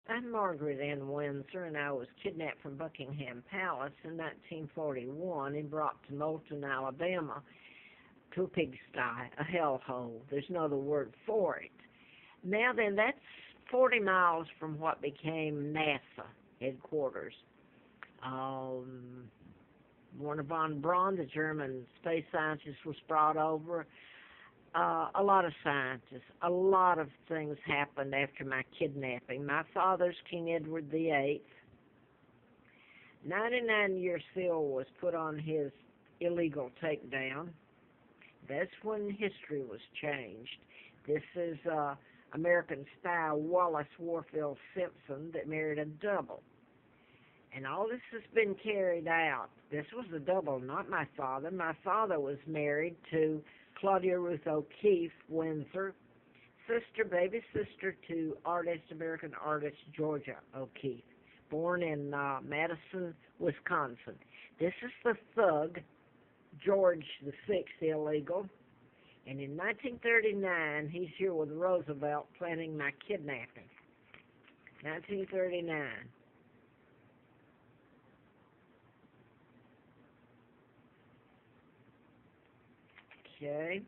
I'm Margaret Ann Windsor, and I was kidnapped from Buckingham Palace in 1941 and brought to Moulton, Alabama, to a pigsty, a hellhole. There's no other word for it. Now then, that's 40 miles from what became NASA headquarters. Um, Werner von Braun, the German space scientist, was brought over. A lot of scientists, a lot of things happened after my kidnapping. My father's King Edward VIII. 99-year seal was put on his illegal takedown. That's when history was changed. This is American-style Wallace Warfield Simpson that married a double. And all this has been carried out. This was a double, not my father. My father was married to Claudia Ruth O'Keefe Windsor, baby sister to American artist Georgia O'Keefe, born in Madison, Wisconsin. This is the thug, George VI, the illegal. And in 1939, he's here with Roosevelt planning my kidnapping. 1939. Okay.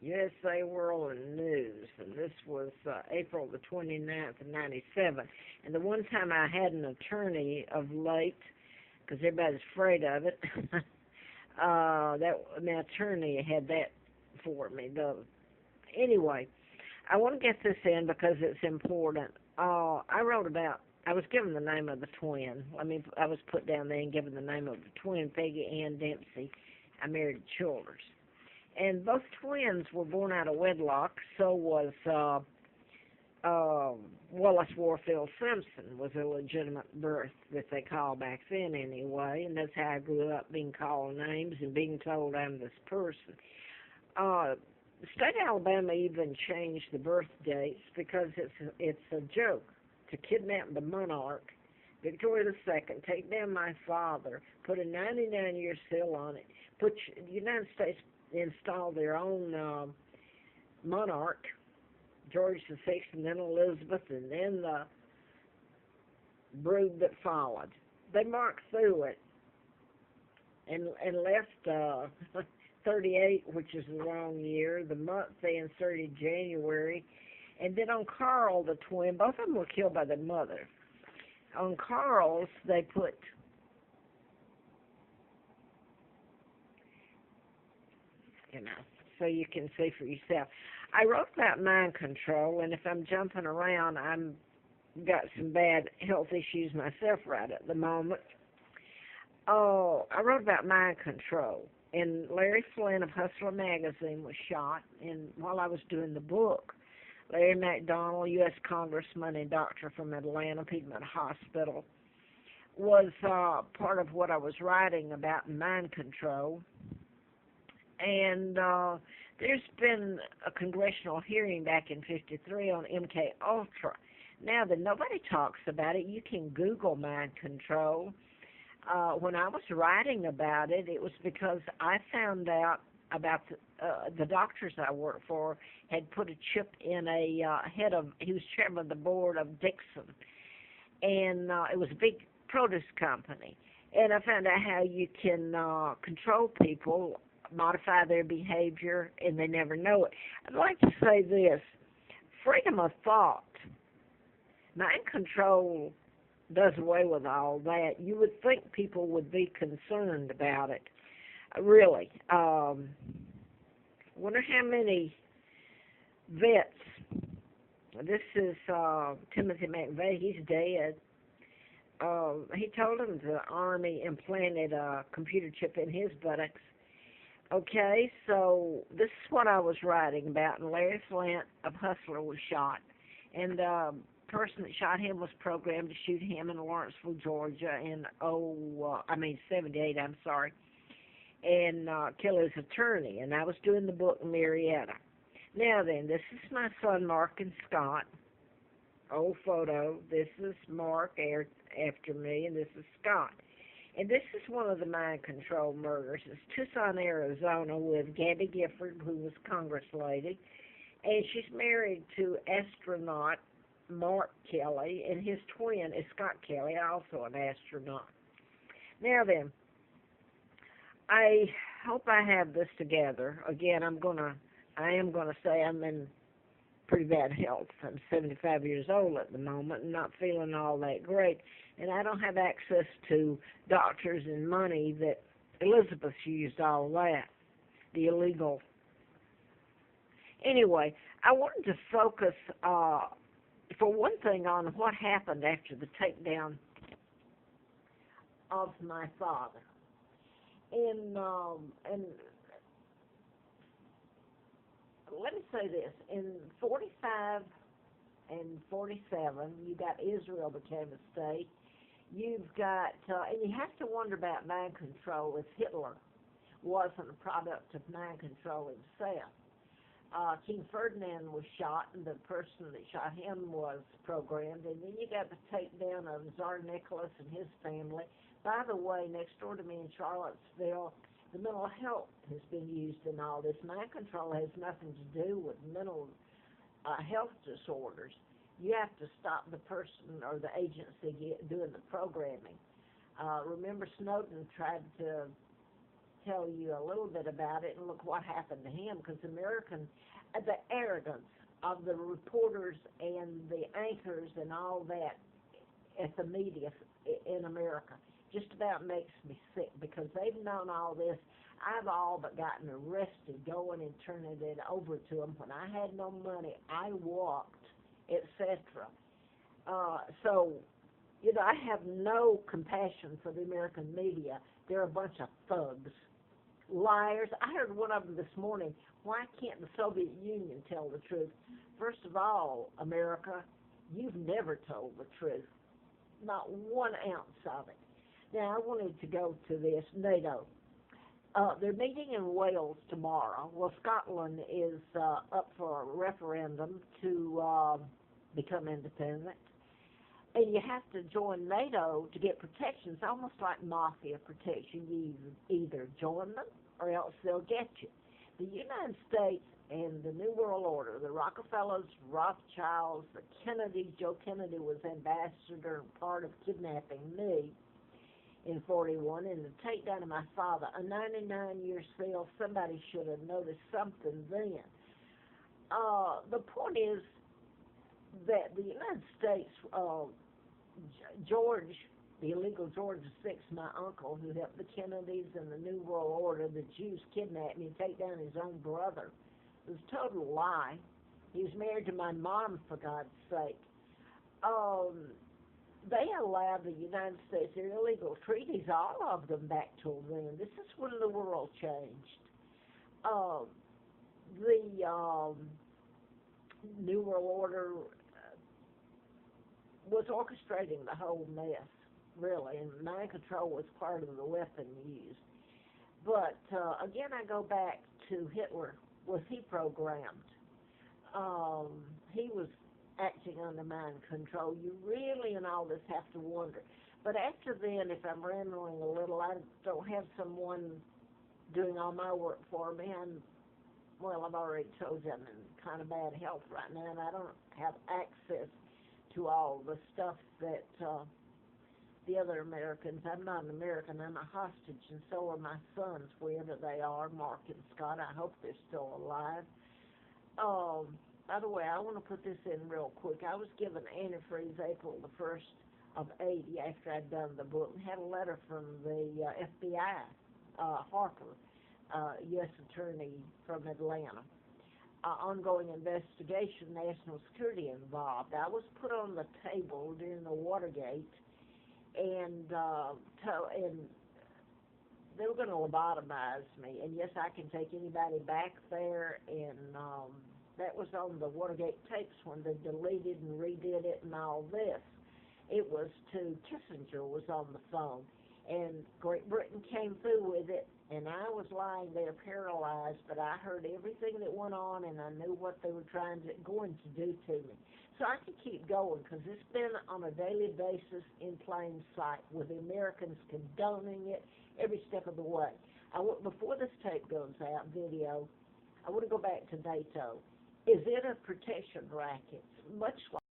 USA World News, and this was April the 29th of 97. And the one time I had an attorney of late, because everybody's afraid of it, that my attorney had that for me. Anyway, I want to get this in because it's important. I was given the name of the twin. I was put down there and given the name of the twin, Peggy Ann Dempsey. I married Childers. And both twins were born out of wedlock. So was Wallace Warfield Simpson was a legitimate birth that they called back then anyway. And that's how I grew up, being called names and being told I'm this person. The state of Alabama even changed the birth dates because it's a joke to kidnap the monarch, Victoria II, take down my father, put a 99-year seal on it, the United States installed their own monarch, George VI, and then Elizabeth, and then the brood that followed. They marked through it and left 38, which is the wrong year. The month they inserted January. And then on Carl, the twin, both of them were killed by their mother. On Carl's, they put so you can see for yourself. I wrote about mind control, and if I'm jumping around, I'm got some bad health issues myself right at the moment. Oh, I wrote about mind control, and Larry Flynn of Hustler magazine was shot, and while I was doing the book, Larry McDonald, U.S. congressman and doctor from Atlanta, Piedmont Hospital, was part of what I was writing about mind control. And there's been a congressional hearing back in '53 on MK Ultra. Now that nobody talks about it, you can Google mind control. When I was writing about it, it was because I found out about the doctors I worked for had put a chip in he was chairman of the board of Dixon, and it was a big produce company. And I found out how you can control people, modify their behavior, and they never know it. I'd like to say this: freedom of thought, mind control does away with all that. You would think people would be concerned about it. Really. Wonder how many vets. This is Timothy McVeigh. He's dead. He told him the Army implanted a computer chip in his buttocks. Okay, so this is what I was writing about. And Larry Flint of Hustler was shot. And the person that shot him was programmed to shoot him in Lawrenceville, Georgia in 78, I'm sorry. And kill his attorney. And I was doing the book Marietta. Now then, this is my son Mark and Scott. Old photo. This is Mark after me, and this is Scott. And this is one of the mind control murders. It's Tucson, Arizona, with Gabby Gifford, who was Congress lady. And she's married to astronaut Mark Kelly, and his twin is Scott Kelly, also an astronaut. Now then, I hope I have this together. Again, I am gonna say I'm in pretty bad health. I'm 75 years old at the moment and not feeling all that great, and I don't have access to doctors and money that Elizabeth used all that, the illegal. Anyway, I wanted to focus, for one thing, on what happened after the takedown of my father. And let me say this: in 45 and 47, you got Israel became a state. You've got, and you have to wonder about mind control if Hitler wasn't a product of mind control himself. King Ferdinand was shot, and the person that shot him was programmed. And then you got the takedown of Tsar Nicholas and his family. By the way, next door to me in Charlottesville, the mental health has been used in all this. Mind control has nothing to do with mental health disorders. You have to stop the person or the agency doing the programming. Remember, Snowden tried to tell you a little bit about it, and look what happened to him, because the arrogance of the reporters and the anchors and all that at the media in America just about makes me sick, because they've known all this. I've all but gotten arrested going and turning it over to them when I had no money. I walked, etc. So, I have no compassion for the American media. They're a bunch of thugs, liars. I heard one of them this morning. Why can't the Soviet Union tell the truth? First of all, America, you've never told the truth. Not 1 ounce of it. Now, I wanted to go to this, NATO. They're meeting in Wales tomorrow. Well, Scotland is up for a referendum to become independent. And you have to join NATO to get protections, almost like mafia protection. You either join them or else they'll get you. The United States and the New World Order, the Rockefellers, Rothschilds, the Kennedys. Joe Kennedy was ambassador and part of kidnapping me in 41, and the takedown of my father, a 99-year seal. Somebody should have noticed something then. The point is that the United States, George, the illegal George VI, my uncle, who helped the Kennedys and the New World Order, the Jews kidnap me and take down his own brother. It was a total lie. He was married to my mom, for God's sake. They allowed the United States, their illegal treaties, all of them back till then. This is when the world changed. The New World Order was orchestrating the whole mess, really, and mind control was part of the weapon used. But again, I go back to Hitler. Was he programmed? He was acting under mind control. You really, in all this, have to wonder. But after then, if I'm rambling a little, I don't have someone doing all my work for me. I've already told you I'm in kind of bad health right now, and I don't have access to all the stuff that the other Americans. I'm not an American. I'm a hostage, and so are my sons, wherever they are, Mark and Scott. I hope they're still alive. By the way, I want to put this in real quick. I was given antifreeze April the 1st of 80 after I'd done the book, and had a letter from the FBI, Harper, U.S. Attorney from Atlanta. Ongoing investigation, national security involved. I was put on the table during the Watergate, and they were going to lobotomize me. And yes, I can take anybody back there, and that was on the Watergate tapes when they deleted and redid it and all this. It was to Kissinger was on the phone, and Great Britain came through with it, and I was lying there paralyzed, but I heard everything that went on, and I knew what they were going to do to me. So I could keep going, because it's been on a daily basis in plain sight, with the Americans condoning it every step of the way. Before this tape goes out, video, I want to go back to NATO. Is it a protection racket? Much like